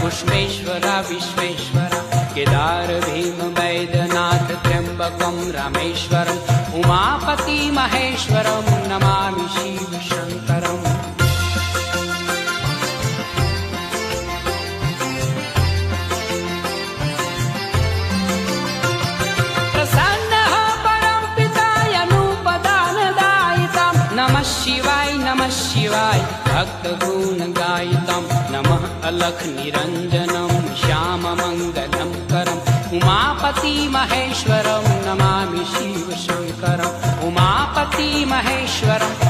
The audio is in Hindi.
पुष्पेश्वरा विश्वेश्वरा केदार भीम वैद्यनाथ त्र्यंबकं रामेश्वरम् उमापति महेश्वरं नमामि शिव शंकरम्। प्रसन्नः परमपितायनुपदानदायितं नमः शिवाय भक्तगुणगायितं नमः अलख निरञ्जनं श्याममङ्गलं करम् उमापति महेश्वरं नमामि शिव शंकरम् उमापति महेश्वरम्